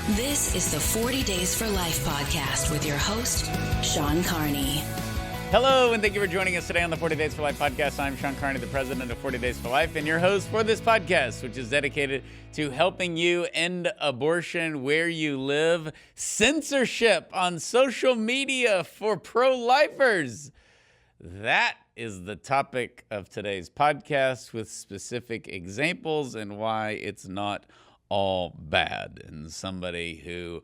This is the 40 Days for Life podcast with your host, Sean Carney. Hello, and thank you for joining us today on the 40 Days for Life podcast. I'm Sean Carney, the president of 40 Days for Life, and your host for this podcast, which is dedicated to helping you end abortion where you live, censorship on social media for pro-lifers. That is the topic of today's podcast, with specific examples and why it's not all bad. And somebody who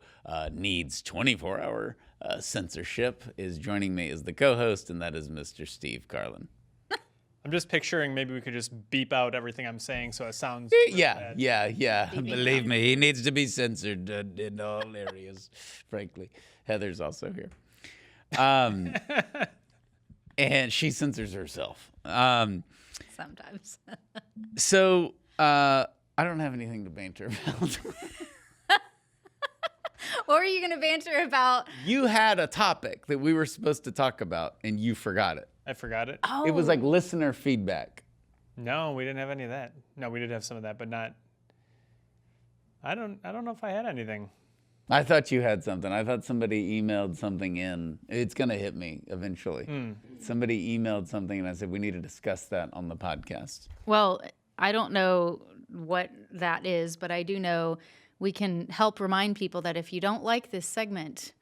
needs 24-hour censorship is joining me as the co-host, and that is Mr. Steve Carlin. I'm just picturing maybe we could just beep out everything I'm saying so it sounds Yeah. Believe me, he needs to be censored in all areas, frankly. Heather's also here. And she censors herself. Sometimes. So I don't have anything to banter about. What were you going to banter about? You had a topic that we were supposed to talk about, and you forgot it. I forgot it. Oh. It was like listener feedback. No, we didn't have any of that. No, we did have some of that, but not. I don't know if I had anything. I thought you had something. I thought somebody emailed something in. It's going to hit me eventually. Somebody emailed something, and I said, we need to discuss that on the podcast. Well, I don't know what that is, but I do know we can help remind people that if you don't like this segment,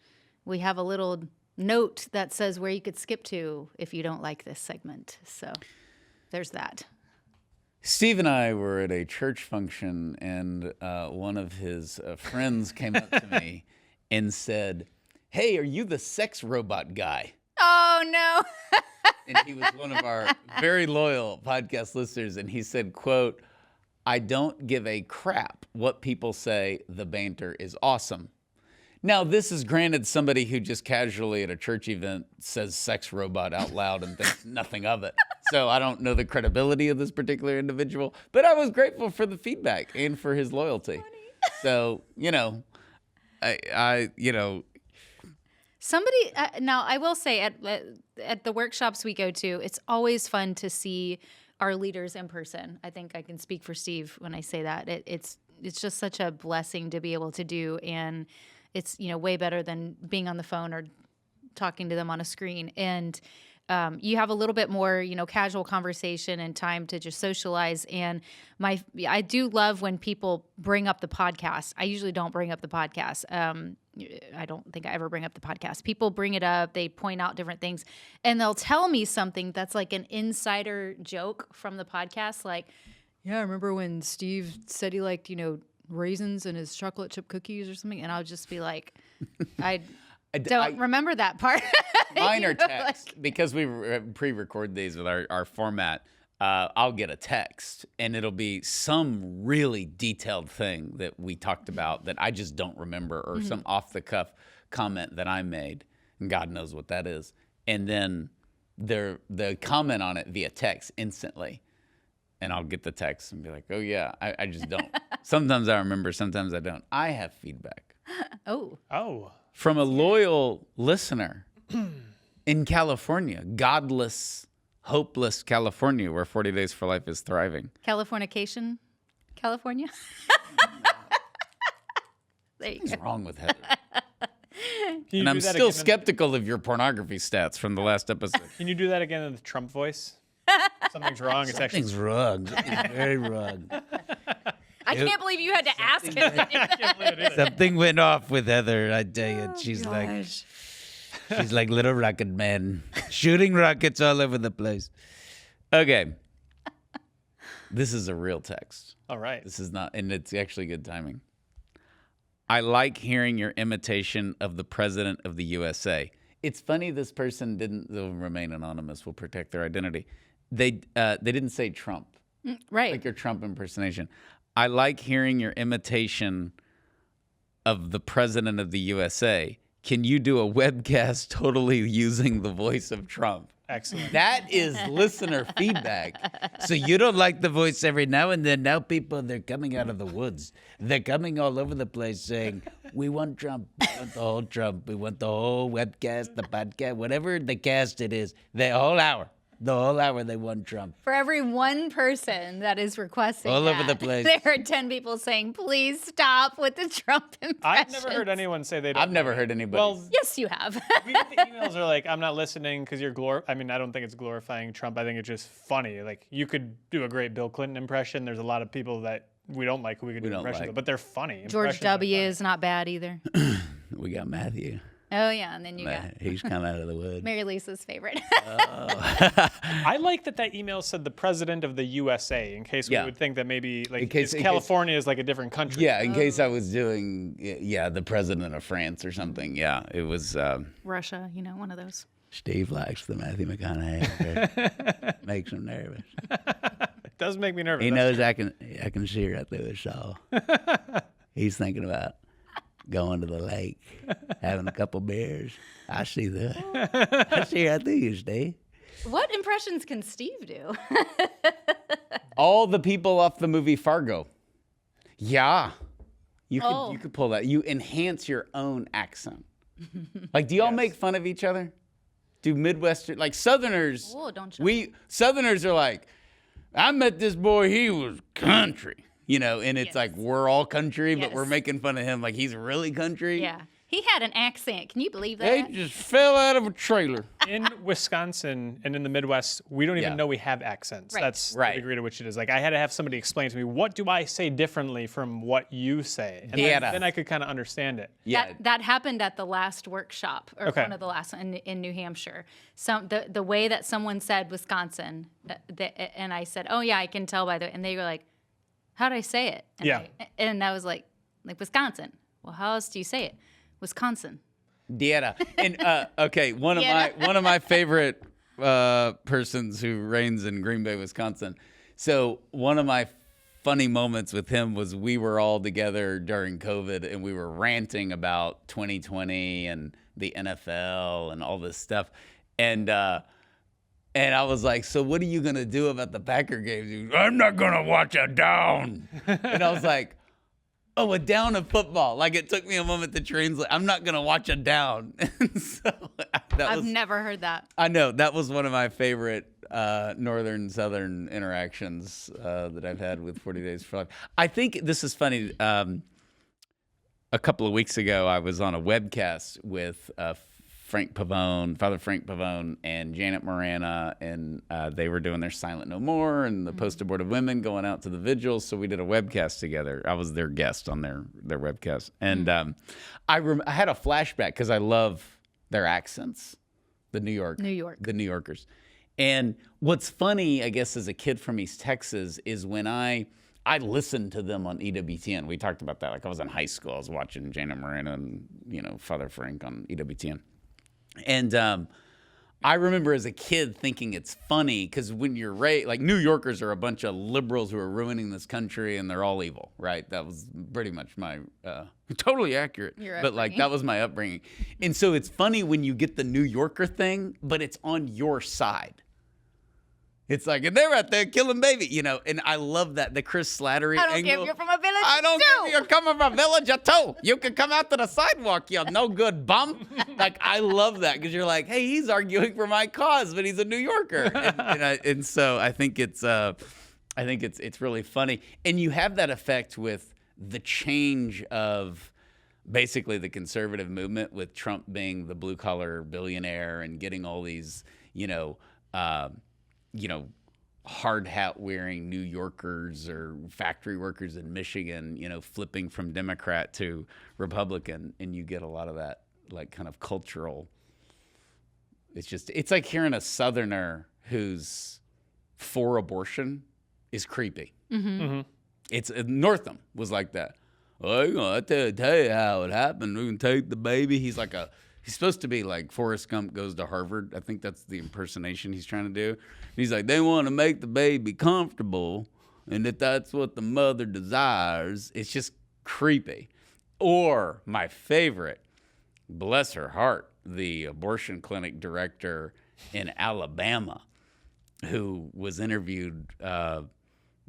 we have a little note that says where you could skip to if you don't like this segment. So there's that. Steve and I were at a church function, and one of his friends came up to me and said, "Hey, are you the sex robot guy?" Oh, no. And he was one of our very loyal podcast listeners, and he said, quote, "I don't give a crap what people say. The banter is awesome." Now, this is granted somebody who just casually at a church event says sex robot out loud and thinks nothing of it. So I don't know the credibility of this particular individual, but I was grateful for the feedback and for his loyalty. So, Somebody, now I will say at the workshops we go to, it's always fun to see our leaders in person. I think I can speak for Steve when I say that. It's just such a blessing to be able to do, and it's way better than being on the phone or talking to them on a screen. And you have a little bit more casual conversation and time to just socialize. And I do love when people bring up the podcast. I usually don't bring up the podcast. I don't think I ever bring up the podcast. People bring it up, they point out different things, and they'll tell me something that's like an insider joke from the podcast. Like, yeah, I remember when Steve said he liked, raisins in his chocolate chip cookies or something. And I'll just be like, I don't remember that part. Mine are text, because we pre-record these with our format. I'll get a text, and it'll be some really detailed thing that we talked about that I just don't remember, or some off-the-cuff comment that I made, and God knows what that is. And then the comment on it via text instantly, and I'll get the text and be like, oh, yeah, I just don't. Sometimes I remember, sometimes I don't. I have feedback. Oh. From a loyal listener in California, godless, hopeless California, where 40 Days for Life is thriving. Californication, California. There you go. What's wrong with Heather? And I'm still skeptical of your pornography stats from the last episode. Can you do that again in the Trump voice? Something's wrong. Something's wrong. Something's very wrong. I can't believe you had to ask him to do that. Something went off with Heather, I tell you. She's like Little Rocket Man, shooting rockets all over the place. Okay. This is a real text. All right. This is not, and it's actually good timing. I like hearing your imitation of the president of the USA. It's funny this person they'll remain anonymous, will protect their identity. They didn't say Trump. Right. Like your Trump impersonation. I like hearing your imitation of the president of the USA. Can you do a webcast totally using the voice of Trump? Excellent. That is listener feedback. So you don't like the voice every now and then. Now people, they're coming out of the woods. They're coming all over the place saying, we want Trump. We want the whole Trump. We want the whole webcast, the podcast, whatever the cast it is, the whole hour. The whole hour they want Trump. For every one person that is requesting All over that, the place. there are 10 people saying, please stop with the Trump impressions. I've never heard anyone say they don't. I've never heard anybody. Well, Yes, you have. we get the emails are like, I'm not listening because you're I mean, I don't think it's glorifying Trump. I think it's just funny. Like, you could do a great Bill Clinton impression. There's a lot of people that we don't like who we could do impressions of, but they're funny. George Impressions are W. funny. is not bad either. we got Matthew. Oh, yeah. And then you got He's come out of the wood. Mary Lisa's favorite. I like that email said the president of the USA, in case we would think that maybe like California is like a different country. Yeah, in case I was doing, the president of France or something. Yeah, it was. Russia, one of those. Steve likes the Matthew McConaughey. Makes him nervous. It does make me nervous. He knows I can see right through his soul. He's thinking about going to the lake, having a couple beers. I see that. I see right through you, Steve. What impressions can Steve do? All the people off the movie Fargo. Yeah. You could pull that. You enhance your own accent. Like, do y'all make fun of each other? Do Midwestern, like Southerners? Oh, don't you? Southerners are like, I met this boy, he was country. And it's like, we're all country, but we're making fun of him like he's really country. Yeah. He had an accent. Can you believe that? He just fell out of a trailer. In Wisconsin and in the Midwest, we don't even know we have accents. Right. That's the degree to which it is. Like, I had to have somebody explain to me, what do I say differently from what you say? And then I could kind of understand it. Yeah. That happened at the last workshop, or Okay. one of the last in New Hampshire. The way that someone said Wisconsin, and I said, oh, yeah, I can tell by the, and they were like, how'd I say it? And I was like Wisconsin. Well, how else do you say it? Wisconsin. Dieta. And okay, one of my favorite persons who reigns in Green Bay, Wisconsin. So one of my funny moments with him was we were all together during COVID and we were ranting about 2020 and the NFL and all this stuff. And I was like, so what are you going to do about the Packer games? He goes, I'm not going to watch a down. And I was like, oh, a down of football. Like, it took me a moment to translate. I'm not going to watch a down. And so I've never heard that. I know. That was one of my favorite northern-southern interactions that I've had with 40 Days for Life. I think this is funny. A couple of weeks ago, I was on a webcast with Father Frank Pavone and Janet Morana, and they were doing their Silent No More and the post-abortive women going out to the vigils. So we did a webcast together. I was their guest on their webcast. And I had a flashback because I love their accents, the New Yorkers. And what's funny, I guess, as a kid from East Texas is when I listened to them on EWTN. We talked about that. Like, I was in high school. I was watching Janet Morana and, Father Frank on EWTN. And I remember as a kid thinking it's funny because when you're like, New Yorkers are a bunch of liberals who are ruining this country and they're all evil, right? That was pretty much my totally accurate. But like, that was my upbringing. And so it's funny when you get the New Yorker thing, but it's on your side. It's like, and they're out there killing baby, and I love that, the Chris Slattery angle. I don't care if you're from a village. I don't care if you're coming from a village at all. You can come out to the sidewalk, you no good bum. Like, I love that because you're like, hey, he's arguing for my cause, but he's a New Yorker. And so I think it's really funny. And you have that effect with the change of basically the conservative movement with Trump being the blue collar billionaire and getting all these, hard hat wearing New Yorkers or factory workers in Michigan, flipping from Democrat to Republican, and you get a lot of that, like, kind of cultural. It's like hearing a Southerner who's for abortion is creepy. Mm-hmm. It's Northam was like that. Well, I tell you how it happened. We can take the baby. He's supposed to be like Forrest Gump goes to Harvard. I think that's the impersonation he's trying to do. He's like, they want to make the baby comfortable, and if that's what the mother desires, it's just creepy. Or my favorite, bless her heart, the abortion clinic director in Alabama who was interviewed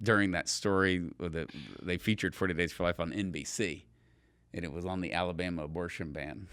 during that story that they featured 40 Days for Life on NBC, and it was on the Alabama abortion ban.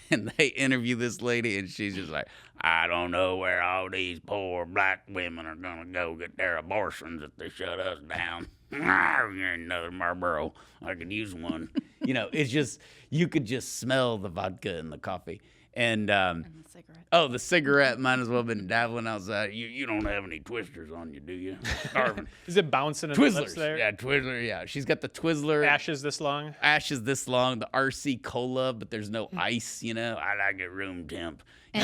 and they interview this lady, and she's just like, I don't know where all these poor black women are going to go get their abortions if they shut us down. Another Marlboro. I could use one. It's just, you could just smell the vodka in the coffee. And the cigarette. Oh, the cigarette might as well have been dabbling outside. You don't have any Twisters on you, do you? Starving. Is it bouncing in the lips Twizzlers. there? Yeah, Twizzler. Yeah, she's got the Twizzler. Ashes this long? Ashes this long. The RC Cola, but there's no ice. I like it room temp. You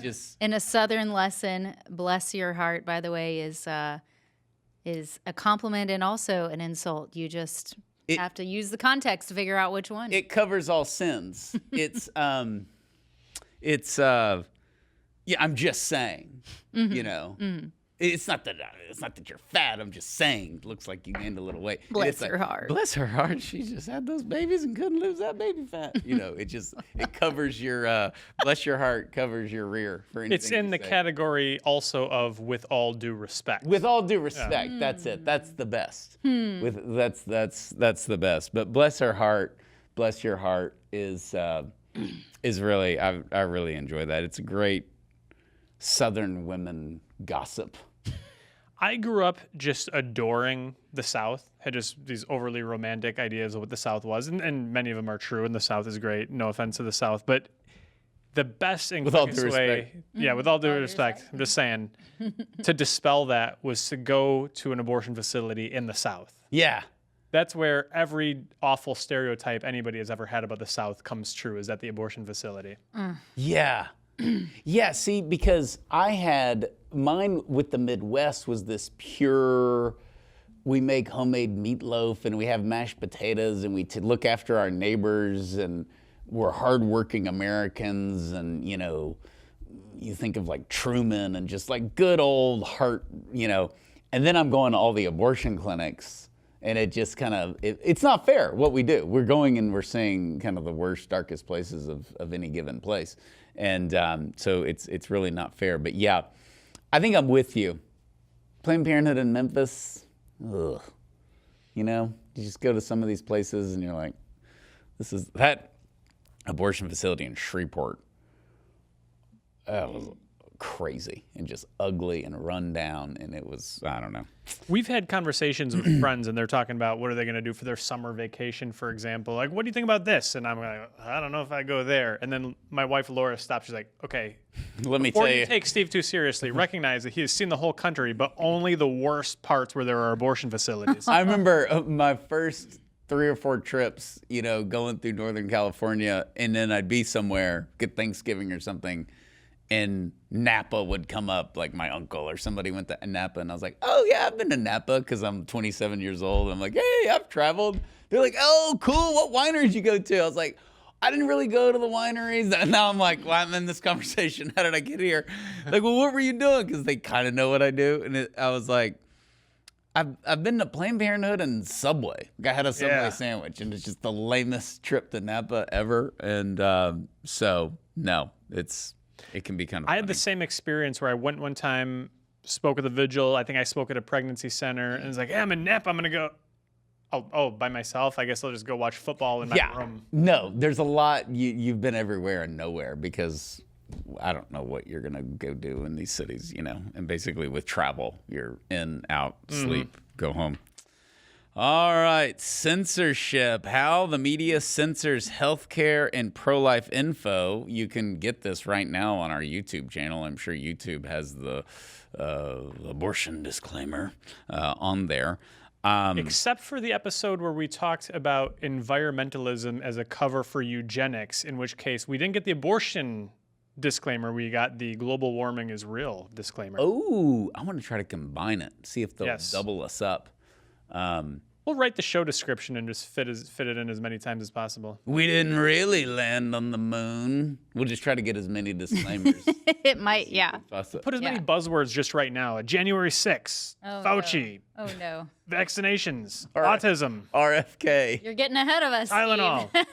just In a Southern lesson, bless your heart, by the way, is a compliment and also an insult. You just have to use the context to figure out which one. It covers all sins. Yeah, I'm just saying, It's not that you're fat. I'm just saying. It looks like you gained a little weight. Bless her heart. Bless her heart. She just had those babies and couldn't lose that baby fat. It covers your bless your heart covers your rear for anything. It's in the category also of with all due respect. With all due respect, that's it. That's the best. That's the best. But bless her heart, bless your heart is really I really enjoy that. It's a great Southern women gossip. I grew up just adoring the South, had just these overly romantic ideas of what the South was, and many of them are true, and the South is great, no offense to the South, but the best and quickest way, with all due respect, I'm just saying, to dispel that was to go to an abortion facility in the South. Yeah. That's where every awful stereotype anybody has ever had about the South comes true, is at the abortion facility. Yeah. Yeah, see, because I had mine with the Midwest was this pure, we make homemade meatloaf and we have mashed potatoes and we look after our neighbors and we're hardworking Americans and, you think of like Truman and just like good old heart, and then I'm going to all the abortion clinics and it just kind of, it's not fair what we do. We're going and we're seeing kind of the worst, darkest places of any given place. And so it's really not fair. But yeah, I think I'm with you. Planned Parenthood in Memphis, ugh. You just go to some of these places and you're like, that abortion facility in Shreveport, that was crazy and just ugly and run down. And it was, I don't know. We've had conversations with friends and they're talking about what are they going to do for their summer vacation, for example. Like, what do you think about this? And I'm like, I don't know if I go there. And then my wife, Laura, stops. She's like, okay, let me tell you. Before you take Steve too seriously, recognize that he has seen the whole country, but only the worst parts where there are abortion facilities. I remember my first 3 or 4 trips, going through Northern California, and then I'd be somewhere, get Thanksgiving or something, and Napa would come up, like my uncle or somebody went to Napa, and I was like, oh yeah, I've been to Napa because I'm 27 years old. I'm like, hey, I've traveled. They're like, oh, cool, what wineries you go to? I was like, I didn't really go to the wineries. And now I'm like, well, I'm in this conversation. How did I get here? Like, well, what were you doing? Because they kind of know what I do. And I was like, I've been to Planned Parenthood and Subway. Like, I had a Subway sandwich, and it's just the lamest trip to Napa ever. And so, no, it can be kind of funny. I had the same experience where I went one time, spoke at the vigil. I think I spoke at a pregnancy center, and it's like, hey, I'm in Napa. I'm going to go. Oh, by myself? I guess I'll just go watch football in my room. No, there's a lot. You've been everywhere and nowhere because I don't know what you're going to go do in these cities, And basically with travel, you're in, out, sleep, go home. All right, censorship. How the media censors healthcare and pro-life info. You can get this right now on our YouTube channel. I'm sure YouTube has the abortion disclaimer on there. Except for the episode where we talked about environmentalism as a cover for eugenics, in which case we didn't get the abortion disclaimer. We got the global warming is real disclaimer. Oh, I want to try to combine it, see if they'll double us up. We'll write the show description and just fit it in as many times as possible. We didn't really land on the moon. We'll just try to get as many disclaimers. It might, yeah. Put as many buzzwords just right now. January 6th, Fauci. No. Oh, no. Vaccinations, autism. RFK. You're getting ahead of us, Tylenol. Steve.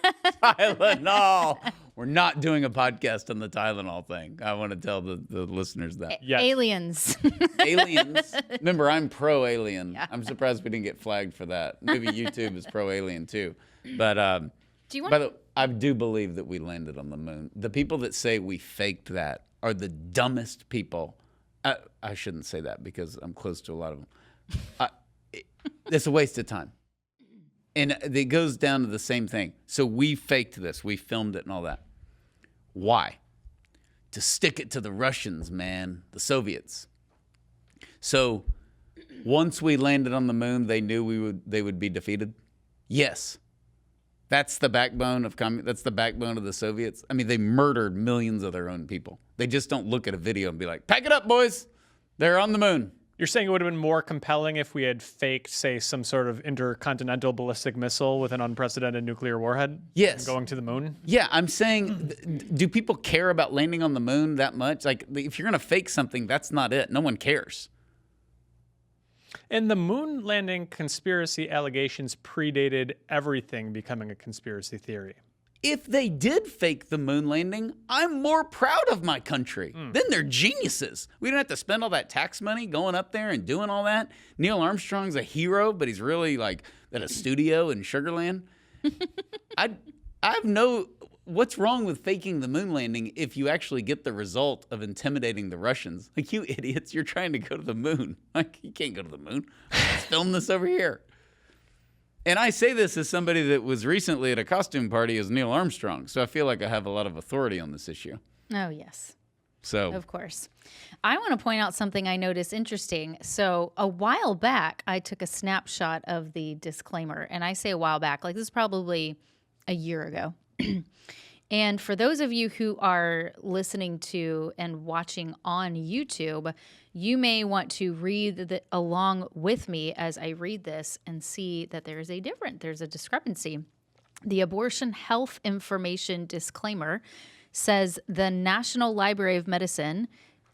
Tylenol. We're not doing a podcast on the Tylenol thing. I want to tell the listeners that. Yes. Aliens. Aliens. Remember, I'm pro-alien. Yeah. I'm surprised we didn't get flagged for that. Maybe YouTube is pro-alien too. But Do you want? By the way, I do believe that we landed on the moon. The people that say we faked that are the dumbest people. I shouldn't say that because I'm close to a lot of them. It's a waste of time. And it goes down to the same thing. So we faked this. We filmed it and all that. Why? To stick it to the Russians, man, the Soviets. So once we landed on the moon, they knew they would be defeated. Yes. That's the backbone of that's the backbone of the Soviets. I mean, they murdered millions of their own people. They just don't look at a video and be like, "Pack it up, boys. They're on the moon." You're saying it would have been more compelling if we had faked, say, some sort of intercontinental ballistic missile with an unprecedented nuclear warhead? Yes. Going to the moon? Yeah, I'm saying, do people care about landing on the moon that much? Like, if you're going to fake something, that's not it. No one cares. And the moon landing conspiracy allegations predated everything becoming a conspiracy theory. If they did fake the moon landing, I'm more proud of my country. Then they're geniuses. We don't have to spend all that tax money going up there and doing all that. Neil Armstrong's a hero, but he's really like at a studio in Sugar Land. I have what's wrong with faking the moon landing if you actually get the result of intimidating the Russians? Like, you idiots, you're trying to go to the moon. Like, you can't go to the moon. Let's film this over here. And I say this as somebody that was recently at a costume party as Neil Armstrong, so I feel like I have a lot of authority on this issue. Oh, yes. So, Of course. I want to point out something I noticed interesting. So a while back, I took a snapshot of the disclaimer. And I say a while back, like this is probably a year ago. And for those of you who are listening to and watching on YouTube, you may want to read along with me as I read this and see that there's a discrepancy. The Abortion Health Information Disclaimer says the National Library of Medicine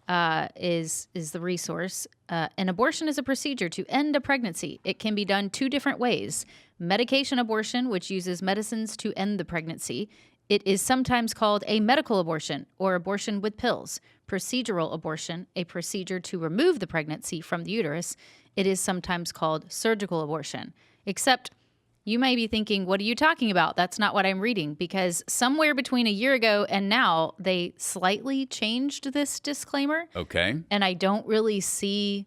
is the resource. An abortion is a procedure to end a pregnancy. It can be done two different ways. Medication abortion, which uses medicines to end the pregnancy. It is sometimes called a medical abortion or abortion with pills. Procedural abortion, a procedure to remove the pregnancy from the uterus. It is sometimes called surgical abortion. Except you may be thinking, what are you talking about? That's not what I'm reading, because somewhere between a year ago and now, they slightly changed this disclaimer. okay. And I don't really see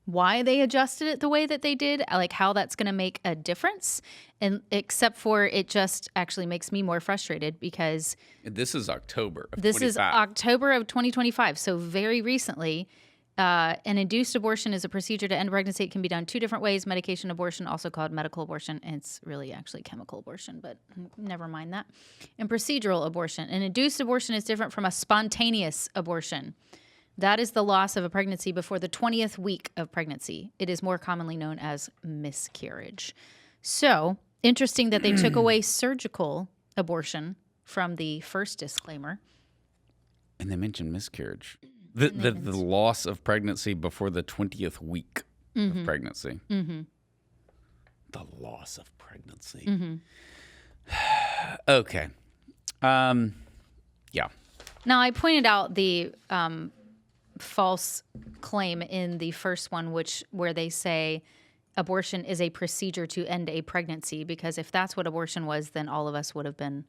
why they adjusted it the way that they did, like how that's going to make a difference. And except for it just actually makes me more frustrated because This is October of this 25. is October of 2025. So very recently, an induced abortion is a procedure to end pregnancy. It can be done two different ways. Medication abortion, also called medical abortion. And it's really actually chemical abortion, but never mind that. And procedural abortion. An induced abortion is different from a spontaneous abortion. That is the loss of a pregnancy before the 20th week of pregnancy. It is more commonly known as miscarriage. So, interesting that they took away surgical abortion from the first disclaimer. And they mentioned miscarriage. The loss of pregnancy before the 20th week of pregnancy. Mm-hmm. The loss of pregnancy. Mm-hmm. Okay. Yeah. Now, I pointed out the false claim in the first one, where they say abortion is a procedure to end a pregnancy, because if that's what abortion was, then all of us would have been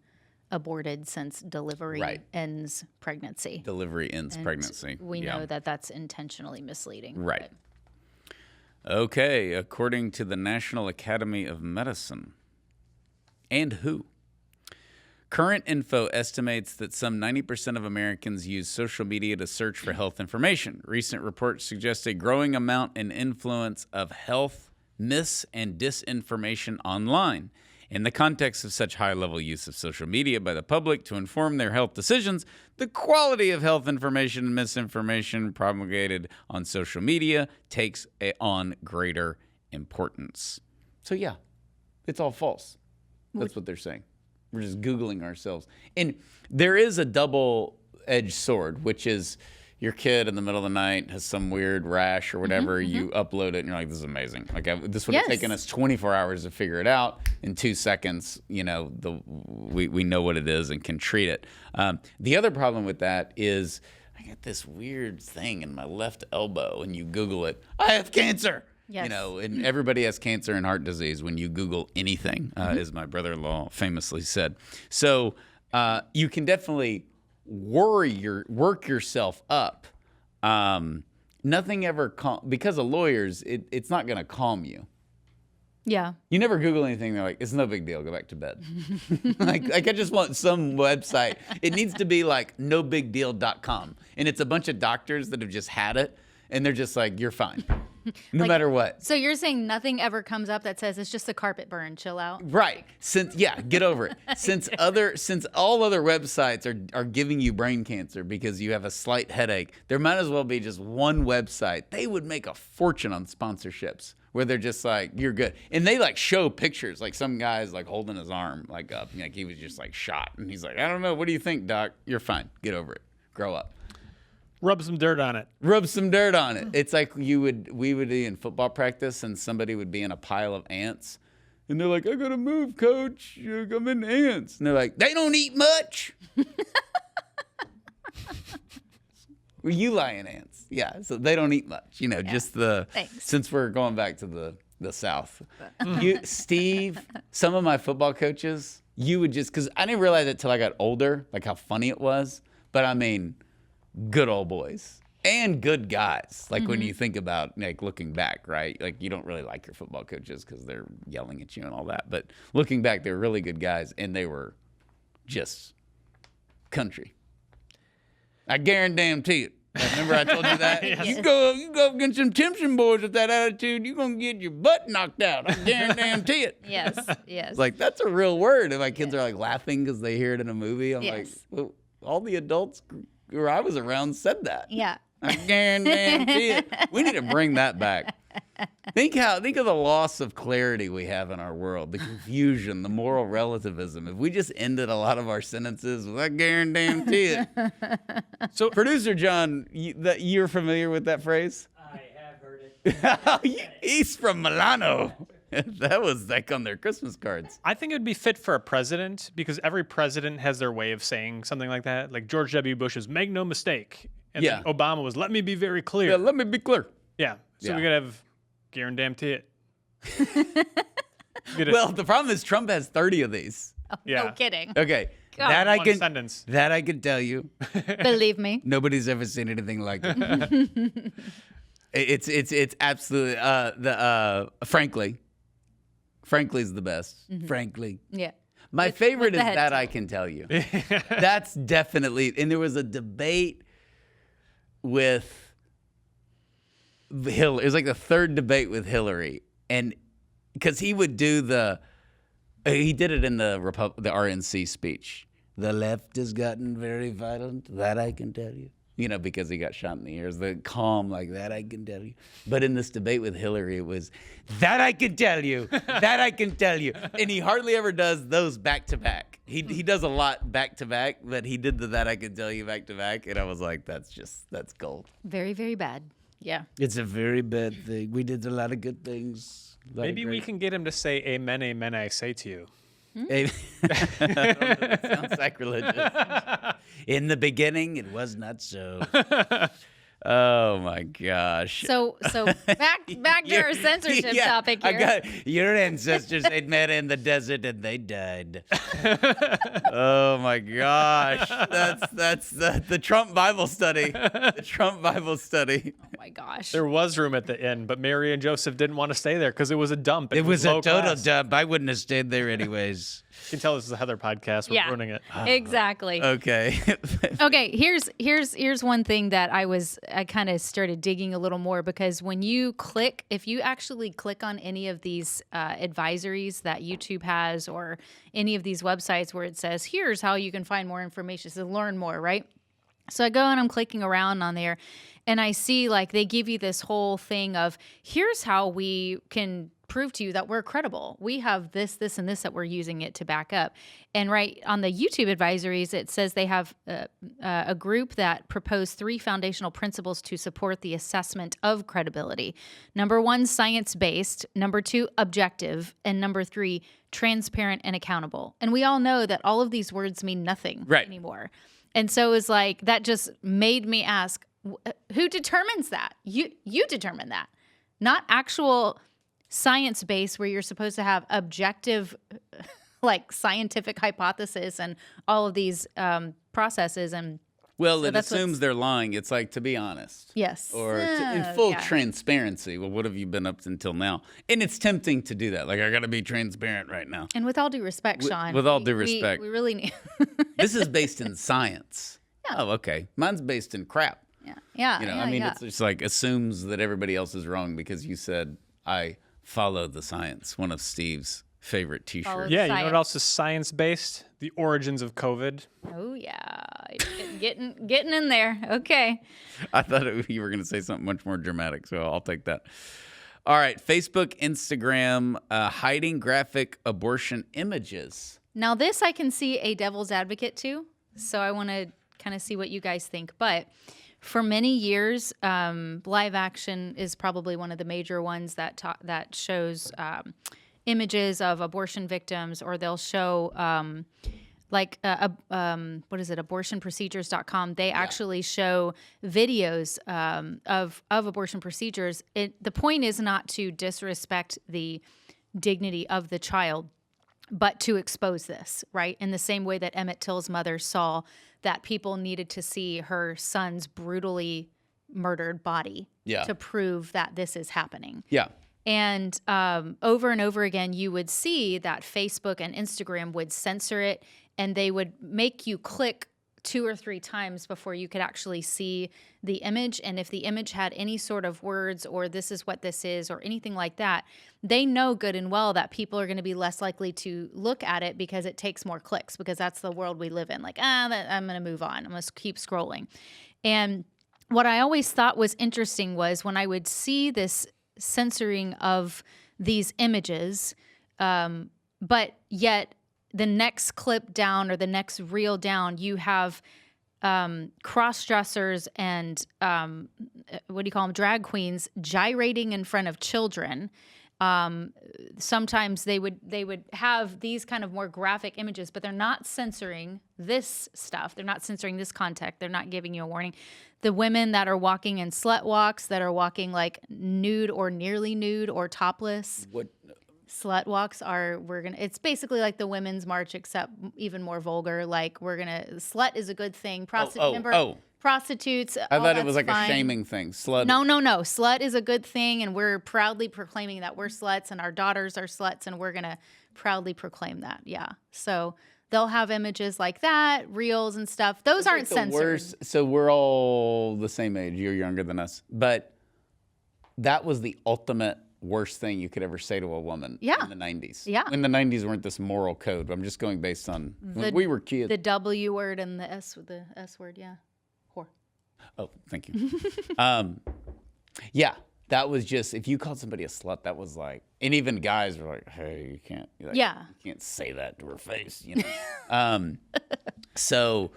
aborted since delivery ends pregnancy. Delivery ends pregnancy. We know that that's intentionally misleading. Right. Okay. According to the National Academy of Medicine and WHO, current info estimates that some 90% of Americans use social media to search for health information. Recent reports suggest a growing amount and influence of health mis- and disinformation online. In the context of such high-level use of social media by the public to inform their health decisions, the quality of health information and misinformation promulgated on social media takes on greater importance. So yeah, it's all false. That's what they're saying. We're just Googling ourselves. And there is a double-edged sword, which is your kid in the middle of the night has some weird rash or whatever. You upload it, and you're like, this is amazing. Like, this would have taken us 24 hours to figure it out. In 2 seconds, we know what it is and can treat it. The other problem with that is I got this weird thing in my left elbow, and you Google it. I have cancer. Yes. You know, and everybody has cancer and heart disease when you Google anything, as my brother-in-law famously said. So you can definitely work yourself up. Nothing ever because of lawyers, it's not going to calm you. Yeah. You never Google anything. They're like, it's no big deal. Go back to bed. like I just want some website. It needs to be like nobigdeal.com. And it's a bunch of doctors that have just had it. And they're just like, you're fine. No matter what. So you're saying nothing ever comes up that says it's just a carpet burn, chill out? Right. Get over it. Since all other websites are giving you brain cancer because you have a slight headache, there might as well be just one website. They would make a fortune on sponsorships where they're just like, you're good. And they like show pictures, like some guy's like holding his arm like up, like he was just like shot. And he's like, I don't know. What do you think, doc? You're fine. Get over it. Grow up. Rub some dirt on it. Rub some dirt on it. It's like we would be in football practice and somebody would be in a pile of ants. And they're like, I gotta move, coach. I'm in ants. And they're like, they don't eat much. Well, you lion ants. Yeah, so they don't eat much. You know, just Thanks. Since we're going back to the South. Steve, some of my football coaches, you would just, because I didn't realize it till I got older, like how funny it was. But I mean, good old boys and good guys. Like when you think about like looking back, right? Like you don't really like your football coaches because they're yelling at you and all that. But looking back, they were really good guys and they were just country. I guarantee it. Remember I told you that? Yes. You go against some Timpson boys with that attitude, you're going to get your butt knocked out. I guarantee it. Yes, yes. Like that's a real word. And my kids are like laughing because they hear it in a movie. I'm like, Yes. well, all the adults who I was around said that. Yeah. I guarantee it. We need to bring that back. Think of the loss of clarity we have in our world, the confusion, the moral relativism. If we just ended a lot of our sentences with I guarantee it. So, producer John, you're familiar with that phrase? I have heard it. He's from Milano. That was like on their Christmas cards. I think it would be fit for a president because every president has their way of saying something like that. Like George W. Bush's "Make no mistake," and then Obama was "Let me be very clear." Yeah, let me be clear. Yeah, so Yeah. we gotta have guarantee it. Well, the problem is Trump has 30 of these. Yeah. No kidding. Okay, God. One sentence. that I can tell you. Believe me. Nobody's ever seen anything like it. It's absolutely Frankly's the best. Frankly. Yeah. My favorite is the head that too. I can tell you. That's definitely, and there was a debate with Hillary. It was like the third debate with Hillary. And because he would do he did it in the RNC speech. The left has gotten very violent. That I can tell you. You know, because he got shot in the ears. The calm like that, I can tell you. But in this debate with Hillary, it was, that I can tell you. That I can tell you. And he hardly ever does those back to back. He does a lot back to back, but he did the that I can tell you back to back. And I was like, that's gold. Very, very bad. Yeah. It's a very bad thing. We did a lot of good things. Maybe we can get him to say "Amen, amen, I say to you." That sounds sacrilegious. In the beginning, it was not so. Oh my gosh. So back to our censorship topic here. Your ancestors, they met in the desert and they died. Oh my gosh. That's the Trump Bible study. The Trump Bible study. Oh my gosh. There was room at the inn, but Mary and Joseph didn't want to stay there because it was a dump. It was a low total class. dump. I wouldn't have stayed there anyways. You can tell this is a Heather podcast. We're ruining it. Exactly. Okay. Okay, here's one thing that I kind of started digging a little more, because when you if you actually click on any of these advisories that YouTube has, or any of these websites where it says, here's how you can find more information, so learn more, right? So I go and I'm clicking around on there and I see like they give you this whole thing of, here's how we can prove to you that we're credible. We have this, and this that we're using it to back up. And right on the YouTube advisories, it says they have a group that proposed 3 foundational principles to support the assessment of credibility. Number 1, science-based. Number 2, objective. And number 3, transparent and accountable. And we all know that all of these words mean nothing anymore. And so it's like, that just made me ask, who determines that? You determine that. not actual science base where you're supposed to have objective, like scientific hypothesis and all of these processes. And Well, so it that's assumes they're lying. It's like, to be honest. yes, Or in full yeah. transparency. Well, what have you been up to until now? And it's tempting to do that. Like, I got to be transparent right now. And with all due respect, Sean. with all due respect. we really need. This is based in science. Yeah. Oh, okay. Mine's based in crap. Yeah. You know, yeah, I mean, yeah. it's just like assumes that everybody else is wrong because you said, I follow the science. One of Steve's favorite T-shirts. Follow- Yeah, you know what Science. else is science-based? The origins of COVID. Oh yeah, getting in there. Okay. I thought you were going to say something much more dramatic, so I'll take that. All right, Facebook, Instagram, hiding graphic abortion images. Now this I can see a devil's advocate to, so I want to kind of see what you guys think. But for many years, live action is probably one of the major ones that shows images of abortion victims, or they'll show what is it, abortionprocedures.com. They actually show videos of abortion procedures. The point is not to disrespect the dignity of the child, but to expose this, right? In the same way that Emmett Till's mother saw that people needed to see her son's brutally murdered body to prove that this is happening. Yeah. And over and over again, you would see that Facebook and Instagram would censor it, and they would make you click 2 or 3 times before you could actually see the image. And if the image had any sort of words or this is what this is or anything like that, they know good and well that people are going to be less likely to look at it because it takes more clicks, because that's the world we live in. Like, I'm going to move on. I'm going to keep scrolling. And what I always thought was interesting was when I would see this censoring of these images, but yet the next clip down or the next reel down, you have cross-dressers and what do you call them, drag queens gyrating in front of children. Sometimes they would have these kind of more graphic images, but they're not censoring this stuff. They're not censoring this content. They're not giving you a warning. The women that are walking in slut walks, that are walking like nude or nearly nude or topless. What? Slut walks it's basically like the women's march, except even more vulgar. Like slut is a good thing. Prostitutes. I thought it was like a shaming thing. Slut. No. Slut is a good thing, and we're proudly proclaiming that we're sluts and our daughters are sluts, and we're going to proudly proclaim that. Yeah. So they'll have images like that, reels and stuff. Those aren't censored. So we're all the same age. You're younger than us. But that was the ultimate worst thing you could ever say to a woman in the 90s. Yeah. In the 90s weren't this moral code. I'm just going based on when we were kids. The W word and the S word, yeah. Whore. Oh, thank you. Yeah, that was just, if you called somebody a slut, that was like, and even guys were like, hey, you can't say that to her face, you know. So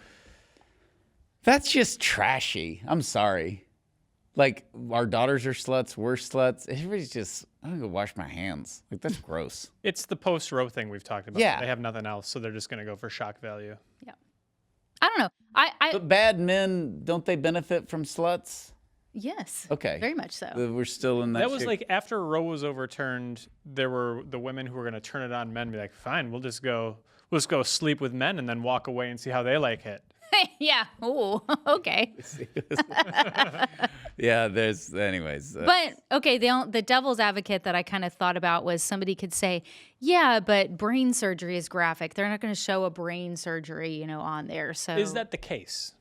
that's just trashy. I'm sorry. Like, our daughters are sluts, we're sluts. Everybody's just, I'm going to go wash my hands. Like, that's gross. It's the post-Roe thing we've talked about. Yeah. They have nothing else, so they're just going to go for shock value. Yeah. I don't know. But bad men, don't they benefit from sluts? Yes. Okay. Very much so. We're still in that. That was like after Roe was overturned, there were the women who were going to turn it on men, be like, fine, we'll just go sleep with men and then walk away and see how they like it. Yeah. Oh, okay. Yeah, anyways. But, okay, the devil's advocate that I kind of thought about was somebody could say, yeah, but brain surgery is graphic. They're not going to show a brain surgery, on there. So Is that the case?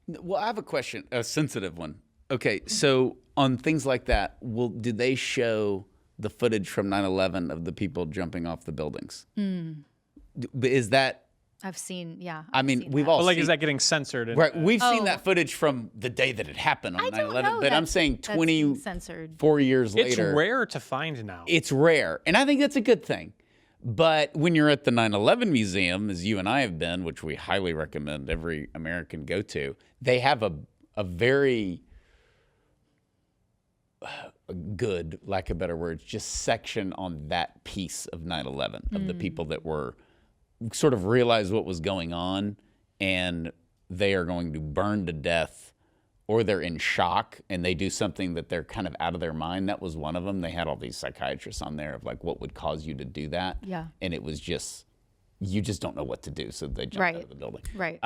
Well, I have a question, a sensitive one. Okay, so on things like that, did they show the footage from 9/11 of the people jumping off the buildings? Is that... I've seen, yeah. I mean, we've all But seen... is that getting censored? Right, we've seen Oh. that footage from the day that it happened on I don't 9/11, know but I'm that's- saying that's 24 censored. years later... It's rare to find now. It's rare, and I think that's a good thing. But when you're at the 9/11 Museum, as you and I have been, which we highly recommend every American go to, they have a very good, lack of better words, just section on that piece of 9/11, of the people that were sort of realized what was going on, and they are going to burn to death or they're in shock and they do something that they're kind of out of their mind. That was one of them. They had all these psychiatrists on there of like, what would cause you to do that? Yeah. And it was just, you just don't know what to do. So they jumped out of the building. Right.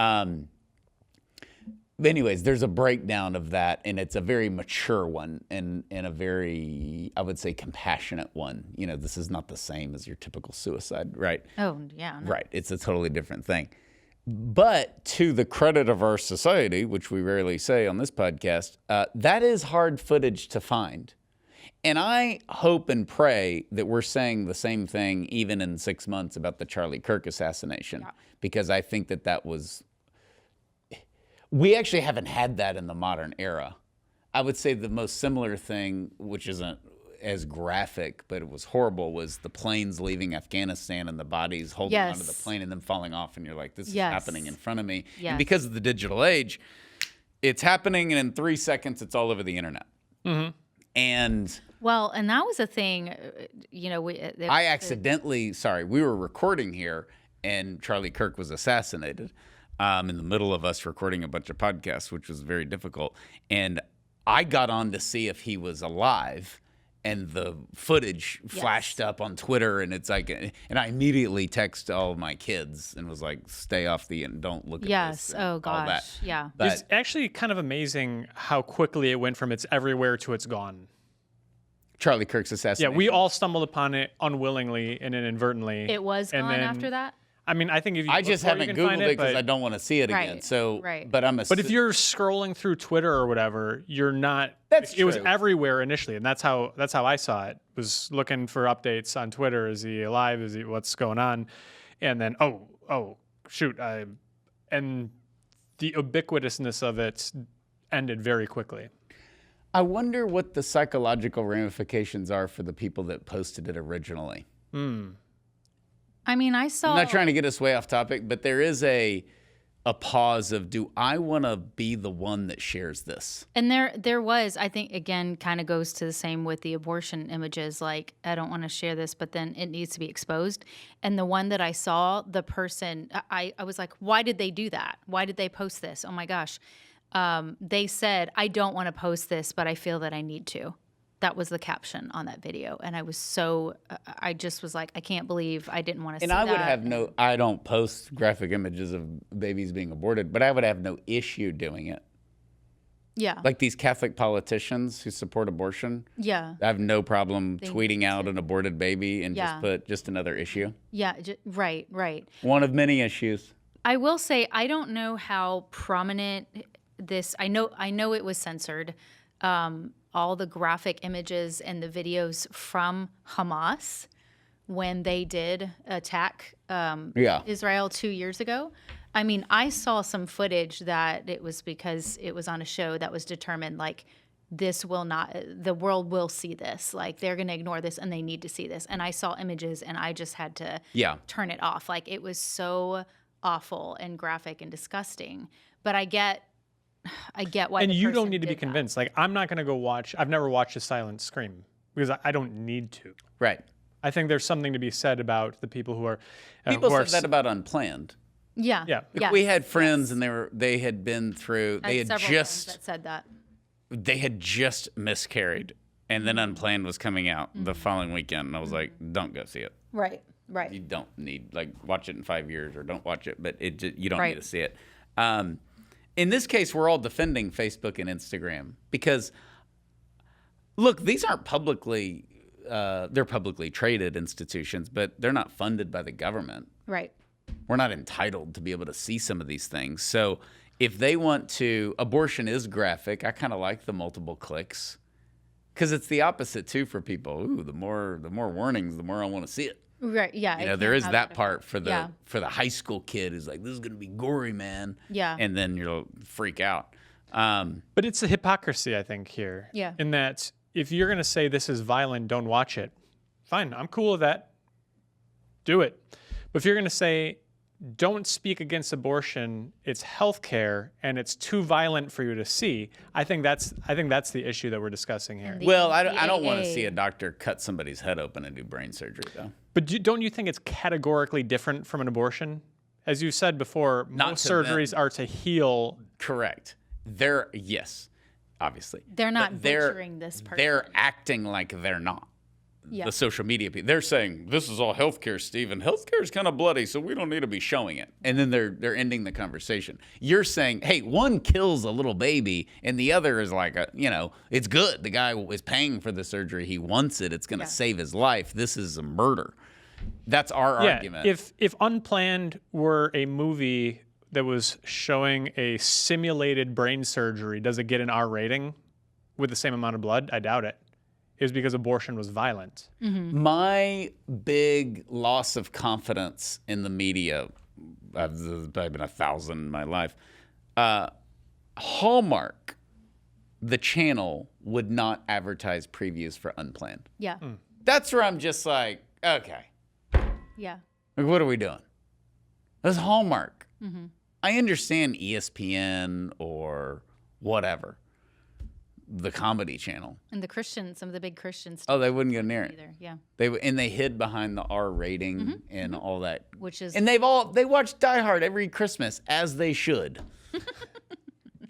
But anyways, there's a breakdown of that, and it's a very mature one and a very, I would say, compassionate one. You know, this is not the same as your typical suicide, right? Oh, yeah. No. Right. It's a totally different thing. But to the credit of our society, which we rarely say on this podcast, that is hard footage to find. And I hope and pray that we're saying the same thing even in 6 months about the Charlie Kirk assassination, because I think that was... We actually haven't had that in the modern era. I would say the most similar thing, which isn't as graphic, but it was horrible, was the planes leaving Afghanistan and the bodies holding onto the plane and then falling off, and you're like, this is happening in front of me. Yes. And because of the digital age, it's happening, and in 3 seconds, it's all over the internet. Mm-hmm. And... Well, and that was a thing, you know, we were recording here, and Charlie Kirk was assassinated. In the middle of us recording a bunch of podcasts, which was very difficult. And I got on to see if he was alive, and the footage flashed up on Twitter, and it's like, and I immediately texted all of my kids and was like, stay off and don't look at this. Yes. And Oh, gosh. all that. Yeah. But It's actually kind of amazing how quickly it went from it's everywhere to it's gone. Charlie Kirk's assassination. Yeah, we all stumbled upon it unwillingly and inadvertently. It was and gone then, after that? I mean, I think if you I just look for haven't you can find Googled it because but- I don't want to see it again. Right, So, right. but But if you're scrolling through Twitter or whatever, you're not. That's It was true. everywhere initially, and that's how I saw it. Was looking for updates on Twitter. Is he alive? Is he what's going on? And then shoot, and the ubiquitousness of it ended very quickly. I wonder what the psychological ramifications are for the people that posted it originally. I mean, I saw. I'm not trying to get us way off topic, but there is a pause of, do I want to be the one that shares this? And there was, I think, again, kind of goes to the same with the abortion images. Like, I don't want to share this, but then it needs to be exposed. And the one that I saw, the person, I was like, why did they do that? Why did they post this? Oh my gosh. They said, I don't want to post this, but I feel that I need to. That was the caption on that video. And I was I just was like, I can't believe I didn't want to see that. And I would have I don't post graphic images of babies being aborted, but I would have no issue doing it. Yeah. Like these Catholic politicians who support abortion. Yeah. I have no problem tweeting out an aborted baby and just put just another issue. Yeah. Right. One of many issues. I will say, I don't know how prominent this, I know it was censored. All the graphic images and the videos from Hamas when they did attack Israel 2 years ago. I mean, I saw some footage that it was because it was on a show that was determined, like, the world will see this. Like, they're going to ignore this and they need to see this. And I saw images and I just had to turn it off. Like, it was so awful and graphic and disgusting. But I get why. And the you don't person need to be did that. convinced. Like, I'm not going to go watch. I've never watched A Silent Scream because I don't need to. Right. I think there's something to be said about the people who are. People said that about Unplanned. Yeah. Yeah. Yes. We had friends and they had been through. I They had had several friends just that said that. they had just miscarried, and then Unplanned was coming out the following weekend, and I was like, don't go see it. Right. You don't need, like, watch it in 5 years or don't watch it, but you don't Right. need to see it. In this case, we're all defending Facebook and Instagram because, look, these aren't publicly, they're publicly traded institutions, but they're not funded by the government. Right. We're not entitled to be able to see some of these things. So if they want to, abortion is graphic. I kind of like the multiple clicks because it's the opposite too for people. Ooh, the more warnings, the more I want to see it. Right. Yeah. You know, there is that part for the high school kid who's like, this is going to be gory, man. Yeah. And then you'll freak out. But it's a hypocrisy, I think, here. Yeah. In that if you're going to say this is violent, don't watch it. Fine, I'm cool with that. Do it. But if you're going to say don't speak against abortion, it's healthcare and it's too violent for you to see, I think that's the issue that we're discussing here. Well, I don't want to AA. see a doctor cut somebody's head open and do brain surgery, though. But don't you think it's categorically different from an abortion? As you said before, Not most to them. surgeries are to heal. Correct. Yes, obviously. They're not But butchering this person. They're acting like they're not. Yeah. The social media people. They're saying, this is all healthcare, Steve, and healthcare is kind of bloody, so we don't need to be showing it. And then they're ending the conversation. You're saying, hey, one kills a little baby, and the other is like, it's good. The guy is paying for the surgery. He wants it. It's going to save his life. This is a murder. That's our argument. If Unplanned were a movie that was showing a simulated brain surgery, does it get an R rating with the same amount of blood? I doubt it. It was because abortion was violent. Mm-hmm. My big loss of confidence in the media, I've been 1,000 in my life, Hallmark, the channel, would not advertise previews for Unplanned. Yeah. That's where I'm just like, okay, Yeah. like, what are we doing? That's Hallmark. Mm-hmm. I understand ESPN or whatever, the comedy channel. And some of the big Christians. Oh, they wouldn't go near it. Either. Yeah. They hid behind the R rating and all that. Which is. And they watch Die Hard every Christmas, as they should.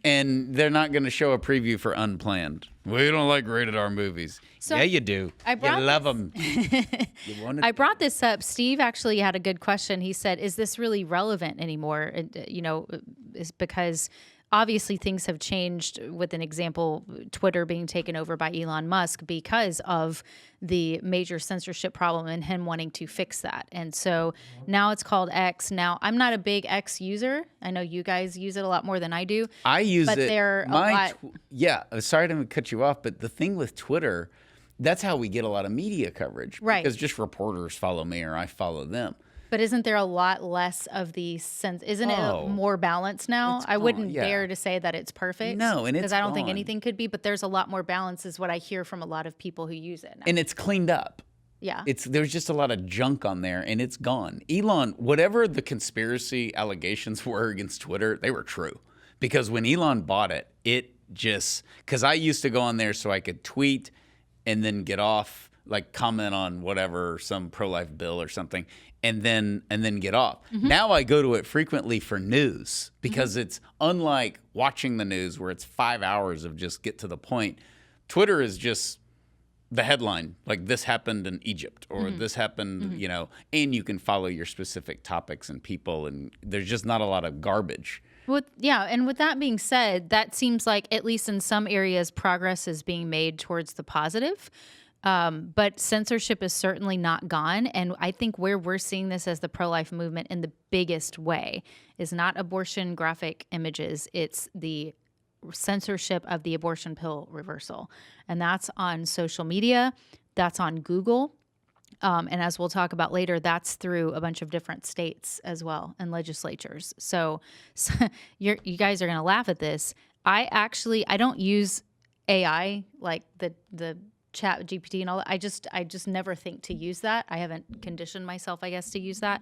And they're not going to show a preview for Unplanned. We don't like rated R movies. So yeah, you do. I brought you love them. I brought this up. Steve actually had a good question. He said, "Is this really relevant anymore?" Is because obviously things have changed. With an example, Twitter being taken over by Elon Musk because of the major censorship problem and him wanting to fix that. And so now it's called X. Now, I'm not a big X user. I know you guys use it a lot more than I do. I use but it. They're a lot. Sorry to cut you off, but the thing with Twitter, that's how we get a lot of media coverage. Right. Because just reporters follow me or I follow them. But isn't there a lot less of the sense? Isn't it more balanced now? It's I wouldn't gone, dare to say that it's perfect. No, and it's because I don't think gone. anything could be. But there's a lot more balance, is what I hear from a lot of people who use it now. And it's cleaned up. Yeah. There's just a lot of junk on there, and it's gone. Elon, whatever the conspiracy allegations were against Twitter, they were true. Because when Elon bought it, because I used to go on there so I could tweet and then get off, like comment on whatever, some pro-life bill or something, and then get off. Now I go to it frequently for news, because it's unlike watching the news where it's 5 hours of just get to the point. Twitter is just the headline, like this happened in Egypt or this happened, and you can follow your specific topics and people, and there's just not a lot of garbage. And with that being said, that seems like, at least in some areas, progress is being made towards the positive. But censorship is certainly not gone. And I think where we're seeing this as the pro-life movement in the biggest way is not abortion graphic images. It's the censorship of the abortion pill reversal. And that's on social media. That's on Google. And as we'll talk about later, that's through a bunch of different states as well and legislatures. So you guys are going to laugh at this. I don't use AI like the Chat GPT and all that. I just never think to use that. I haven't conditioned myself, I guess, to use that.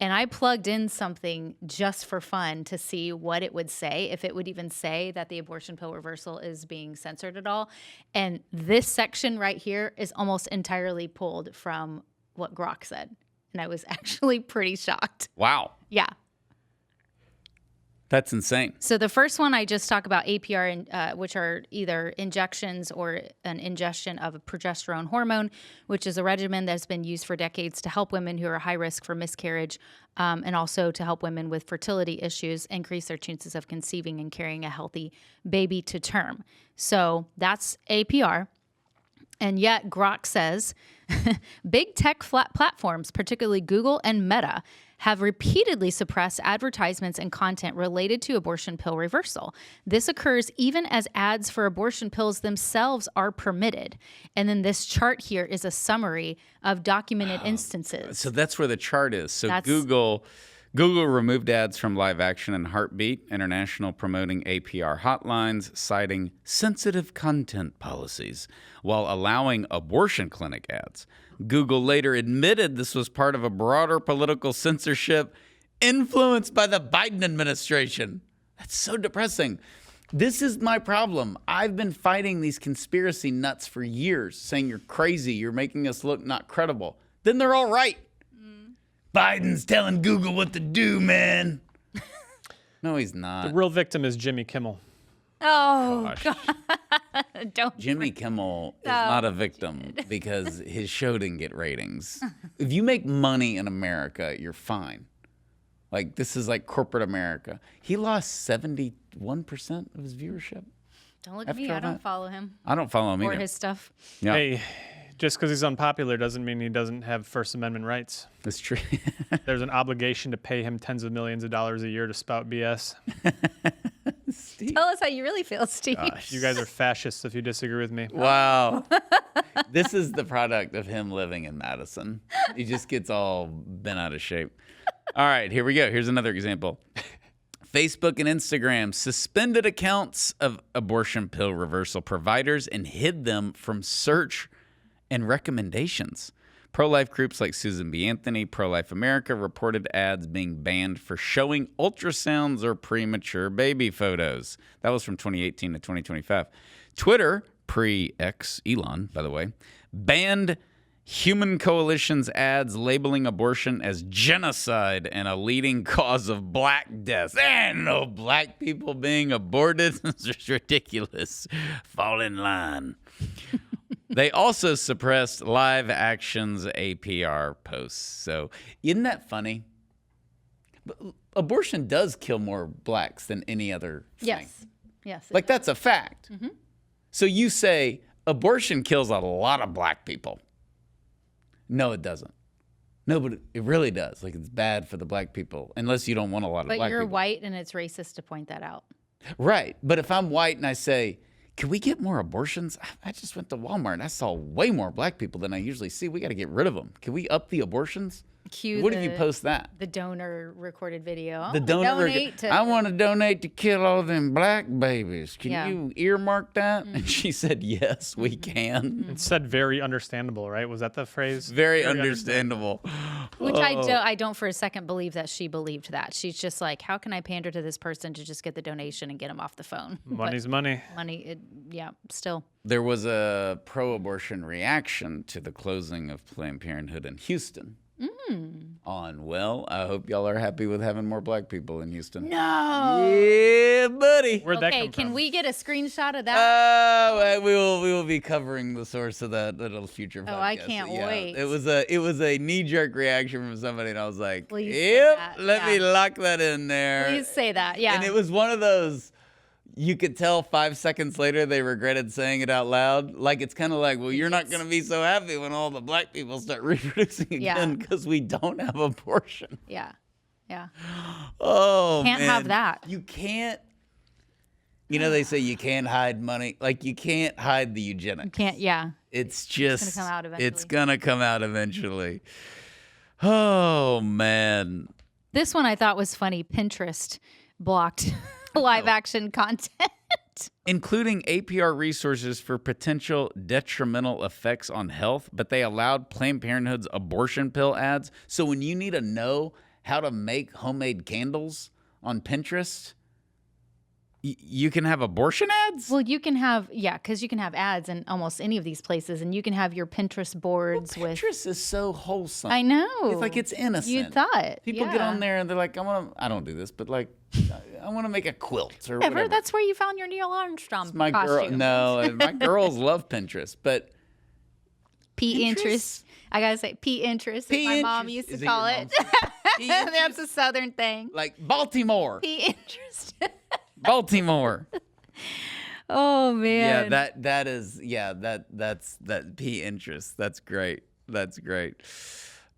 And I plugged in something just for fun to see what it would say, if it would even say that the abortion pill reversal is being censored at all. And this section right here is almost entirely pulled from what Grok said. And I was actually pretty shocked. Wow. Yeah. That's insane. So the first one, I just talk about APR, which are either injections or an ingestion of a progesterone hormone, which is a regimen that's been used for decades to help women who are high risk for miscarriage, and also to help women with fertility issues increase their chances of conceiving and carrying a healthy baby to term. So that's APR. And yet Grok says big tech platforms, particularly Google and Meta, have repeatedly suppressed advertisements and content related to abortion pill reversal. This occurs even as ads for abortion pills themselves are permitted. And then this chart here is a summary of documented instances. So that's where the chart is. So Google removed ads from Live Action and Heartbeat International promoting APR hotlines, citing sensitive content policies, while allowing abortion clinic ads. Google later admitted this was part of a broader political censorship influenced by the Biden administration. That's so depressing. This is my problem. I've been fighting these conspiracy nuts for years, saying you're crazy, you're making us look not credible. Then they're all right. Biden's telling Google what to do, man. No, he's The not. real victim is Jimmy Kimmel. Oh, Gosh. God. Don't. Jimmy Kimmel is not a victim because his show didn't get ratings. If you make money in America, you're fine. Like, this is like corporate America. He lost 71% of his viewership. Don't look at me. After I all don't that. follow him I don't follow him or either. his stuff. Yeah, Hey, just because he's unpopular doesn't mean he doesn't have First Amendment rights. that's true. There's an obligation to pay him tens of millions of dollars a year to spout BS. Tell us how you really feel, Steve. You guys are fascists if you disagree with me. Wow. This is the product of him living in Madison. He just gets all bent out of shape. All right, here we go. Here's another example. Facebook and Instagram suspended accounts of abortion pill reversal providers and hid them from search and recommendations. Pro-life groups like Susan B. Anthony, Pro-Life America reported ads being banned for showing ultrasounds or premature baby photos. That was from 2018 to 2025. Twitter, pre-X, Elon, by the way, banned Human Coalition's ads labeling abortion as genocide and a leading cause of black deaths. And no black people being aborted. This is ridiculous. Fall in line. They also suppressed Live Action's APR posts. So isn't that funny? But abortion does kill more blacks than any other thing. Yes. Yes. Like, that's a fact. So you say abortion kills a lot of black people. No, it doesn't. No, but it really does. Like, it's bad for the black people, unless you don't want a lot of But black you're people. white, and it's racist to point that out. Right. But if I'm white and I say, can we get more abortions? I just went to Walmart and I saw way more black people than I usually see. We got to get rid of them. Can we up the abortions? Cue What if you post that? the donor recorded video. The donor, I want to donate to kill all them black babies. Can Yeah. you earmark that? And she said, yes, we can. It said very understandable, right? Was that the phrase? Very understandable. Which I don't for a second believe that she believed that. She's just like, how can I pander to this person to just get the donation and get them off the phone? Money's money. Money, yeah, still. There was a pro-abortion reaction to the closing of Planned Parenthood in Houston. On, well, I hope y'all are happy with having more black people in Houston. No. Yeah, buddy. Where'd that Okay, come can from? we get a screenshot of that? We will be covering the source of that at a future podcast. Oh, I can't wait. It was a knee-jerk reaction from somebody, and I was like, Please say yep, that, let me yeah. lock that in there. Please say that. Yeah. And it was one of those, you could tell 5 seconds later they regretted saying it out loud. Like, it's kind of like, well, you're not going to be so happy when all the black people start reproducing Yeah. again because we don't have abortion. yeah. Yeah. Oh, Can't man. have that. You can't. You know, they say you can't hide money. Like, you can't hide the eugenics. Can't. Yeah. It's just, gonna come out eventually. it's going to come out eventually. Oh, man. This one I thought was funny. Pinterest blocked live action content. Including APR resources for potential detrimental effects on health, but they allowed Planned Parenthood's abortion pill ads. So when you need to know how to make homemade candles on Pinterest, you can have abortion ads? Well, you can have, because you can have ads in almost any of these places, and you can have your Pinterest boards with. Pinterest is so wholesome. I know. It's like it's innocent. You thought. People get yeah. on there and they're like, I don't do this, but like, I want to make a quilt or Whatever. whatever. That's where you found your Neil Armstrong my girl. costume. No, my girls love Pinterest, but P interest. I gotta say P interest. As my mom used to call it. That's a Southern thing. like Baltimore. P interest. Baltimore. Oh man. Yeah, that's P interest. That's great. That's great.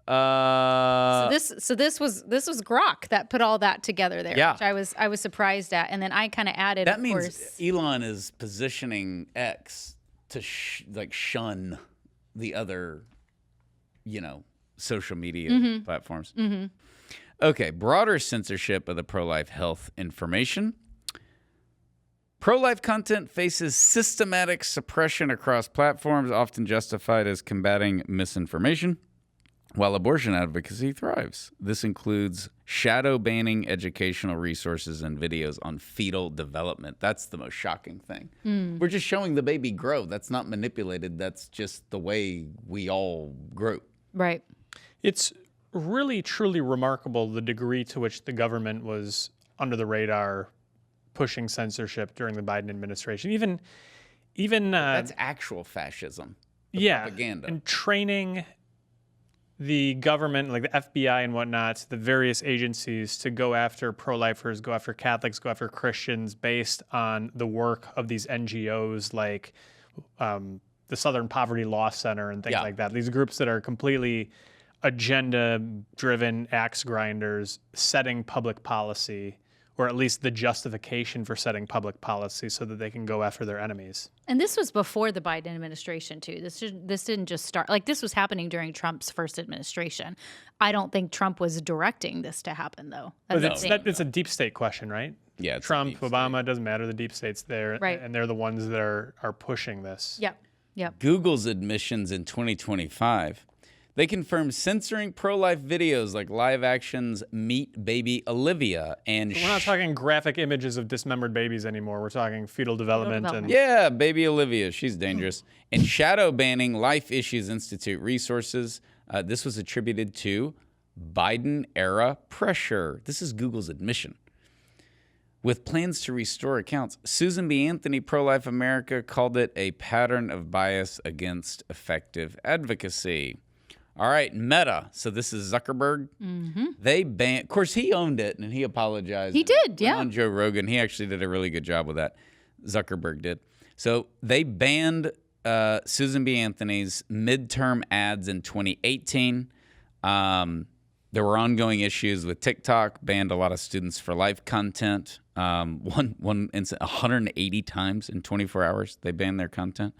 So this was Grok that put all that together there. Yeah. Which I was surprised at, and then I kind of added. that of means course, Elon is positioning X to shun the other, social media platforms. Mm-hmm. Okay, broader censorship of the pro-life health information. Pro-life content faces systematic suppression across platforms, often justified as combating misinformation, while abortion advocacy thrives. This includes shadow banning educational resources and videos on fetal development. That's the most shocking thing. We're just showing the baby grow. That's not manipulated. That's just the way we all grew. right. It's really, truly remarkable the degree to which the government was under the radar, pushing censorship during the Biden administration. Even That's actual fascism. Propaganda. and training the government, like the FBI and whatnot, the various agencies to go after pro-lifers, go after Catholics, go after Christians based on the work of these NGOs like the Southern Poverty Law Center and things like that. These groups that are completely agenda-driven axe grinders setting public policy, or at least the justification for setting public policy so that they can go after their enemies. And this was before the Biden administration, too. This didn't just start. Like, this was happening during Trump's first administration. I don't think Trump was directing this to happen, though. But it's a deep state question, right? Yeah, it's Trump, Obama, doesn't matter. The deep state's there. Right. And they're the ones that are pushing this. Yep. Google's admissions in 2025. They confirmed censoring pro-life videos like live action's Meet Baby Olivia and We're not talking graphic images of dismembered babies anymore. We're talking fetal development. development. yeah, baby Olivia, she's dangerous. And shadow banning Life Issues Institute resources. This was attributed to Biden-era pressure. This is Google's admission. With plans to restore accounts, Susan B. Anthony, Pro-Life America, called it a pattern of bias against effective advocacy. All right, Meta. So this is Zuckerberg. They banned. Of course, he owned it and he apologized. He did, yeah. On Joe Rogan, he actually did a really good job with that. Zuckerberg did. So they banned Susan B. Anthony's midterm ads in 2018. There were ongoing issues with TikTok. Banned a lot of Students for Life content. One incident, 180 times in 24 hours they banned their content.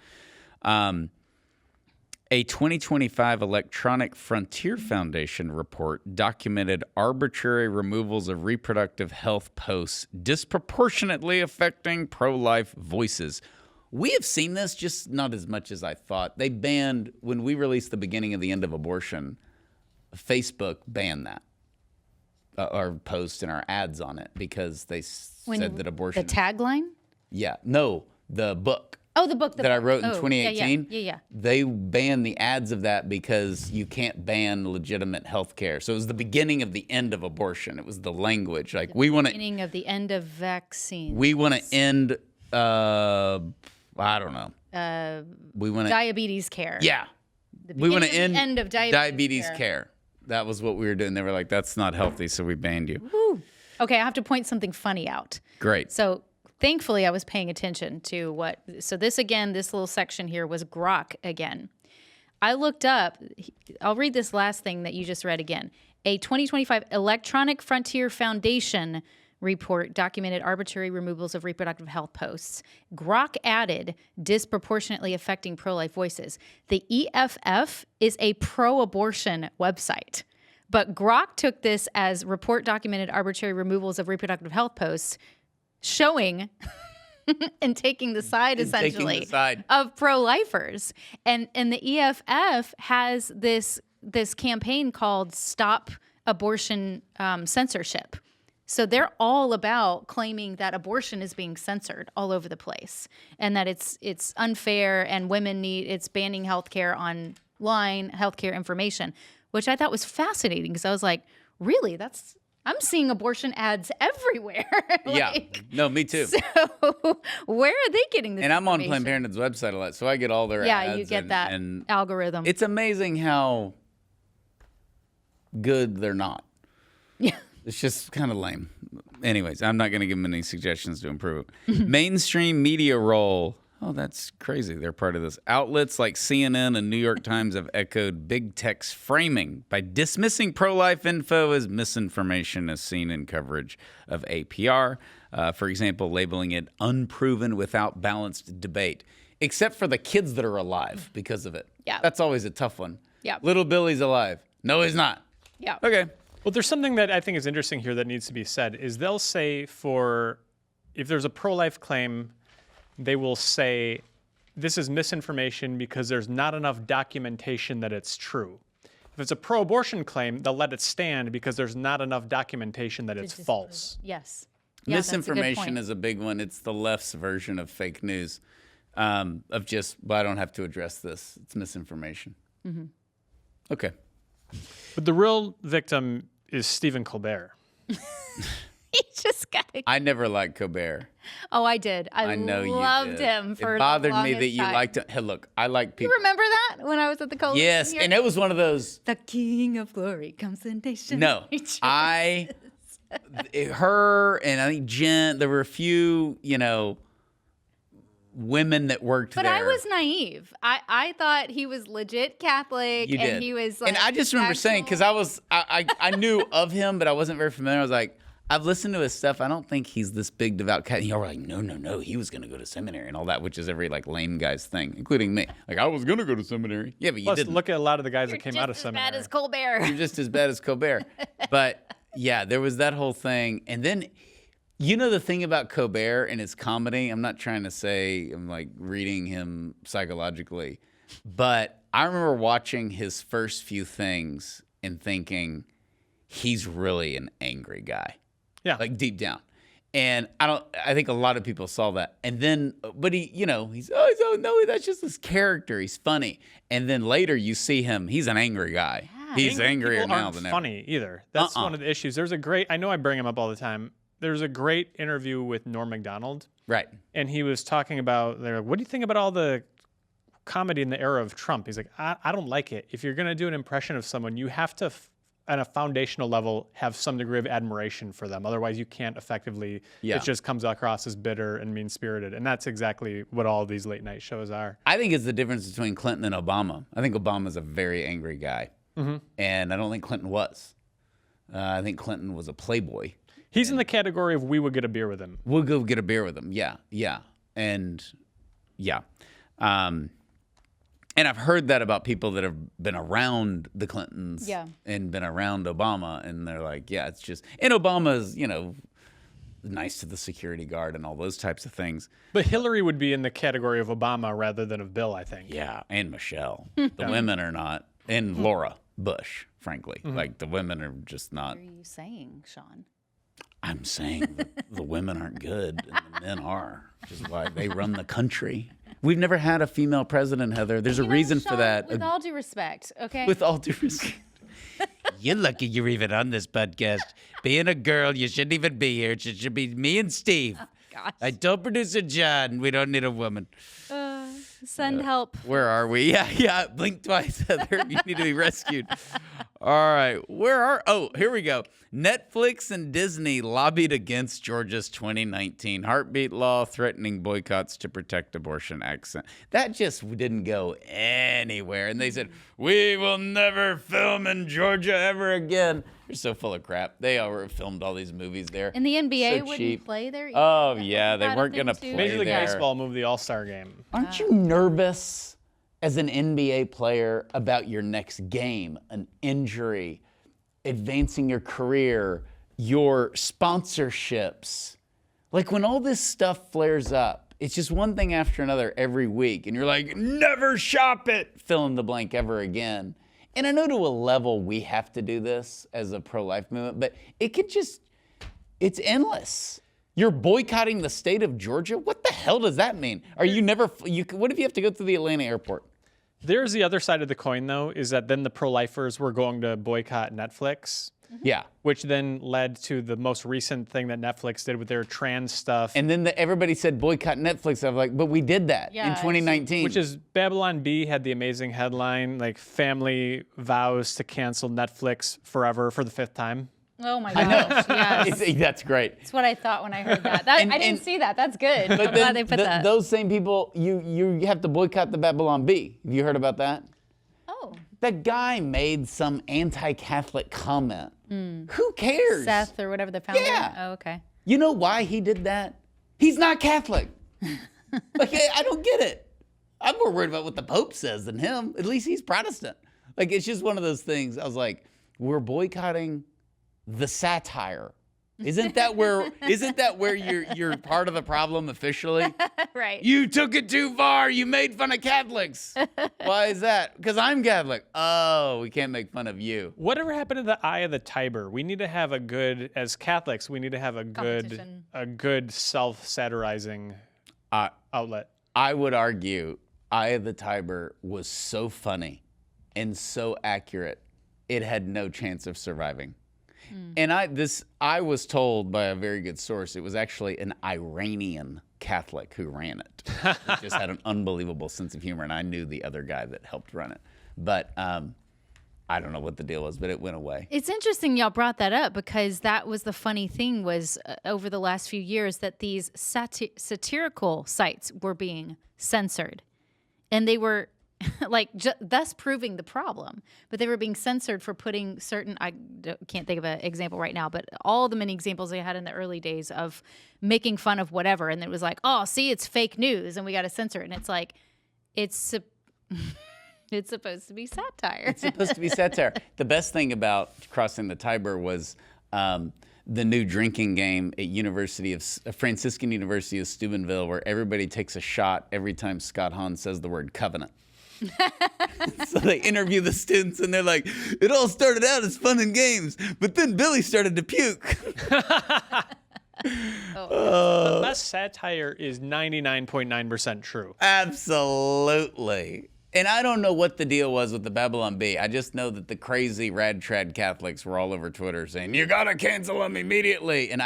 A 2025 Electronic Frontier Foundation report documented arbitrary removals of reproductive health posts disproportionately affecting pro-life voices. We have seen this, just not as much as I thought. They banned, when we released the beginning of the end of abortion, Facebook banned that, our post and our ads on it, because they said that abortion... The tagline? Yeah. No, the book. Oh, the book that I wrote in 2018, yeah. they banned the ads of that because you can't ban legitimate health care. So it was the beginning of the end of abortion. It was the language. Like, we want to... Beginning of the end of vaccines. We want to end, I don't know. We want to... Diabetes care. Yeah. We want to end of diabetes care. That was what we were doing. They were like, that's not healthy, so we banned you. Woo. Okay, I have to point something funny out. Great. So... Thankfully, I was paying attention to what. So this little section here was Grok again. I looked up. I'll read this last thing that you just read again. A 2025 Electronic Frontier Foundation report documented arbitrary removals of reproductive health posts. Grok added disproportionately affecting pro-life voices. The EFF is a pro-abortion website, but Grok took this as report documented arbitrary removals of reproductive health posts, showing and taking the side, essentially, of pro-lifers. And the EFF has this campaign called Stop Abortion Censorship. So they're all about claiming that abortion is being censored all over the place, and that it's unfair, and it's banning healthcare online, healthcare information, which I thought was fascinating, because I was like, really, I'm seeing abortion ads everywhere. Yeah. No, me too. So where are they getting this And I'm on information? Planned Parenthood's website a lot, so I get all their ads. Yeah, you get that algorithm. It's amazing how good they're not. Yeah. It's just kind of lame. Anyways, I'm not going to give them any suggestions to improve it. Mainstream media role. Oh, that's crazy. They're part of this. Outlets like CNN and New York Times have echoed big tech's framing by dismissing pro-life info as misinformation, as seen in coverage of APR. For example, labeling it unproven without balanced debate, except for the kids that are alive because of it. Yeah. That's always a tough one. Yeah. Little Billy's alive. No, he's not. Yeah. Okay. Well, there's something that I think is interesting here that needs to be said, is they'll say if there's a pro-life claim, they will say this is misinformation because there's not enough documentation that it's true. If it's a pro-abortion claim, they'll let it stand because there's not enough documentation that it's false. Yes. Yeah, Misinformation is a big one. It's the left's version of fake news, of just, well, I don't have to address this. It's misinformation. Mm-hmm. Okay. But the real victim is Stephen Colbert. He just got to. I never liked Colbert. Oh, I did. I know you loved did. him for It bothered the me that longest you time. liked him. Hey, look, I like people. You remember that when I was at the college? Yes, and it was one of those. The King of Glory comes in nation. No, her and I think Jen. There were a few, women that worked But there. I was naive. I thought he was legit Catholic, You and did. he was like. And I just remember saying, because I knew of him, but I wasn't very familiar. I was like, I've listened to his stuff. I don't think he's this big devout cat. And y'all were like, no, he was going to go to seminary and all that, which is every like lame guy's thing, including me. Like, I was going to go to seminary. Yeah, but you Plus, didn't. look at a lot of the guys that You're came out of just as seminary. bad as Colbert. You're just as bad as Colbert. But yeah, there was that whole thing. And then, the thing about Colbert and his comedy, I'm not trying to say I'm like reading him psychologically, but I remember watching his first few things and thinking he's really an angry guy. Yeah. Like deep down. And I think a lot of people saw that. And then, but that's just his character. He's funny. And then later you see him, he's an angry guy. He's Angry angrier people now aren't than ever. funny either. That's one of the issues. I know I bring him up all the time. There's a great interview with Norm Macdonald. Right. And he was talking about, they're like, what do you think about all the comedy in the era of Trump? He's like, I don't like it. If you're going to do an impression of someone, you have to, on a foundational level, have some degree of admiration for them. Otherwise, you can't effectively, Yeah. it just comes across as bitter and mean-spirited. And that's exactly what all these late night shows are. I think it's the difference between Clinton and Obama. I think Obama's a very angry guy. Mm-hmm. And I don't think Clinton was. I think Clinton was a playboy. He's in the category of we would get a beer with him. We'll go get a beer with him. Yeah. And yeah. And I've heard that about people that have been around the Clintons and been around Obama. And they're like, yeah, it's just, and Obama's, nice to the security guard and all those types of things. But Hillary would be in the category of Obama rather than of Bill, I think. Yeah. And Michelle. The women are not. And Laura Bush, frankly. Like the women are just not. What are you saying, Sean? I'm saying that the women aren't good and the men are, which is why they run the country. We've never had a female president, Heather. There's a reason for Sean, that. With all due respect, okay? With all due respect. You're lucky you're even on this podcast. Being a girl, you shouldn't even be here. It should be me and Steve. Gosh. I told producer John we don't need a woman. Send help. Where are we? Yeah. Blink twice, Heather. You need to be rescued. All right. Here we go. Netflix and Disney lobbied against Georgia's 2019 heartbeat law, threatening boycotts to protect abortion access. That just didn't go anywhere. And they said, we will never film in Georgia ever again. They're so full of crap. They already filmed all these movies there. And the NBA So wouldn't cheap. play there? Oh, yeah. They Kind of weren't thing, going to too. play Major League there. Baseball moved the All-Star game. Aren't you nervous as an NBA player about your next game, an injury, advancing your career, your sponsorships? Like when all this stuff flares up, it's just one thing after another every week. And you're like, never shop it, fill in the blank ever again. And I know to a level we have to do this as a pro-life movement, but it's endless. You're boycotting the state of Georgia? What the hell does that mean? What if you have to go through the Atlanta airport? There's the other side of the coin, though, is that then the pro-lifers were going to boycott Netflix, Yeah. which then led to the most recent thing that Netflix did with their trans stuff, And then everybody said boycott Netflix. I was like, but we did that in 2019. which is Babylon Bee had the amazing headline, like family vows to cancel Netflix forever for the 5th time. Oh my gosh, yes. That's great. That's what I thought when I heard that. I didn't see that. That's good. I'm glad they put that. Those same people, you have to boycott the Babylon Bee. Have you heard about that? Oh, That guy made some anti-Catholic comment. Who cares? Seth or whatever the founder. Yeah. Oh, okay. You know why he did that? He's not Catholic. Like, I don't get it. I'm more worried about what the Pope says than him. At least he's Protestant. Like, it's just one of those things. I was like, we're boycotting the satire. Isn't that where you're part of the problem officially? Right. You took it too far. You made fun of Catholics. Why is that? Because I'm Catholic. Oh, we can't make fun of you. Whatever happened to the eye of the Tiber? We need to have as Catholics, we need to have a good self-satirizing outlet. I would argue Eye of the Tiber was so funny and so accurate, it had no chance of surviving. And I was told by a very good source, it was actually an Iranian Catholic who ran it. He just had an unbelievable sense of humor, and I knew the other guy that helped run it. But I don't know what the deal was, but it went away. It's interesting y'all brought that up, because that was the funny thing was over the last few years that these satirical sites were being censored. And they were like thus proving the problem. But they were being censored for putting certain, I can't think of an example right now, but all the many examples they had in the early days of making fun of whatever. And it was like, oh, see, it's fake news and we got to censor it. And it's like, it's supposed to be satire. It's supposed to be satire. The best thing about Crossing the Tiber was the new drinking game at Franciscan University of Steubenville, where everybody takes a shot every time Scott Hahn says the word covenant. So they interview the students, and they're like, it all started out as fun and games, but then Billy started to puke. The best satire is 99.9% true. Absolutely. And I don't know what the deal was with the Babylon Bee. I just know that the crazy rad trad Catholics were all over Twitter saying, you got to cancel them immediately. And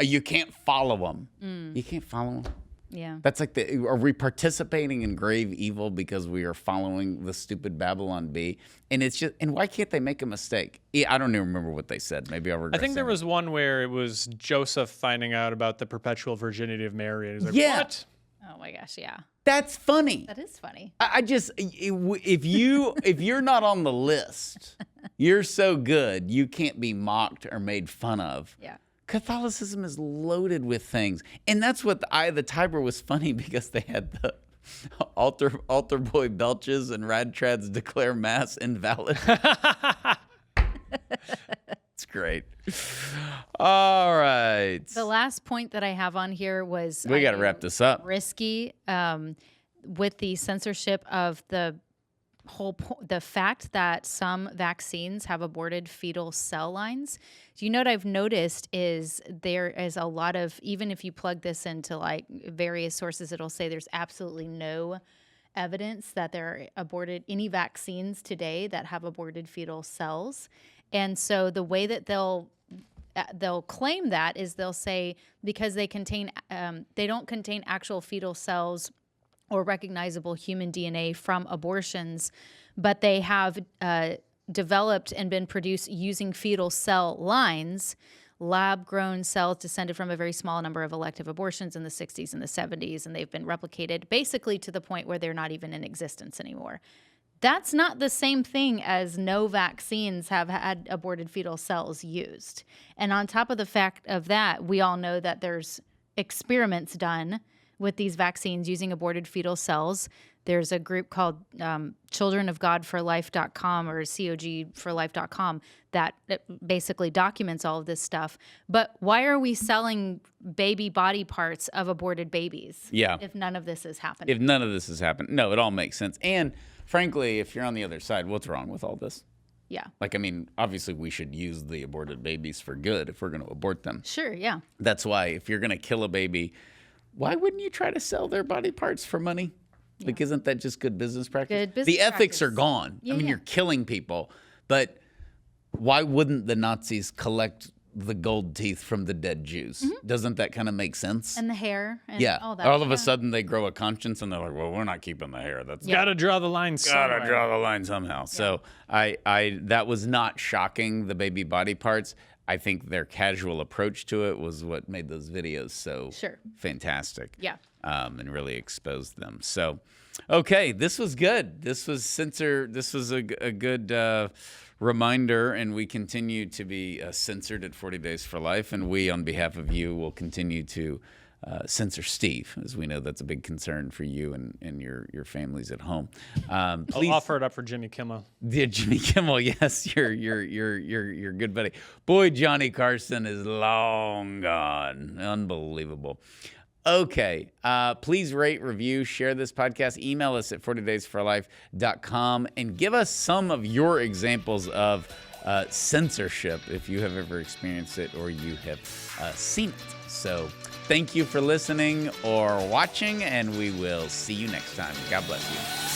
you can't follow them. You can't follow them. Yeah. That's like, are we participating in grave evil because we are following the stupid Babylon Bee? And it's just, and why can't they make a mistake? I don't even remember what they said. Maybe I'll regret I think there saying was one where it was Joseph finding out about the perpetual virginity of Mary. And he's like, Yeah. what? Oh my gosh, yeah. That's funny. That is funny. I just, if you're not on the list, you're so good, you can't be mocked or made fun of. Yeah. Catholicism is loaded with things. And that's what the Eye of the Tiber was funny, because they had the altar boy belches and rad trads declare mass invalid. It's great. All right. The last point that I have on here was We got to wrap this up. risky with the censorship of the the fact that some vaccines have aborted fetal cell lines. Do you know what I've noticed is there is a lot of, even if you plug this into like various sources, it'll say there's absolutely no evidence that there are aborted any vaccines today that have aborted fetal cells. And so the way that they'll claim that is they'll say because they don't contain actual fetal cells or recognizable human DNA from abortions, but they have developed and been produced using fetal cell lines, lab-grown cells descended from a very small number of elective abortions in the 60s and the 70s, and they've been replicated basically to the point where they're not even in existence anymore. That's not the same thing as no vaccines have had aborted fetal cells used. And on top of the fact of that, we all know that there's experiments done with these vaccines using aborted fetal cells. There's a group called childrenofgodforlife.com or cogforlife.com that basically documents all of this stuff. But why are we selling baby body parts of aborted babies if none of this is happening? If none of this has happened. No, it all makes sense. And frankly, if you're on the other side, what's wrong with all this? Yeah. Like, I mean, obviously we should use the aborted babies for good if we're going to abort them. Sure, yeah. That's why if you're going to kill a baby, why wouldn't you try to sell their body parts for money? Yeah. Like, isn't that just good business practice? Good business the ethics practice. are gone. Yeah, I mean, you're killing people. But why wouldn't the Nazis collect the gold teeth from the dead Jews? Mm-hmm. Doesn't that kind of make sense? And the hair. And all that. All of a sudden they grow a conscience and they're like, well, we're not keeping the hair. That's Got to draw the line somewhere. Got to draw the line somehow. Yeah. So I that was not shocking, the baby body parts. I think their casual approach to it was what made those videos so fantastic. Yeah. And really exposed them. So, okay, this was good. This was a good reminder, and we continue to be censored at 40 Days for Life, and we, on behalf of you, will continue to censor Steve, as we know that's a big concern for you and your families at home. Please I'll offer it up for Jimmy Kimmel. Yeah, Jimmy Kimmel, yes, your good buddy. Boy, Johnny Carson is long gone. Unbelievable. Okay, please rate, review, share this podcast. Email us at 40daysforlife.com and give us some of your examples of censorship if you have ever experienced it or you have seen it. So thank you for listening or watching, and we will see you next time. God bless you.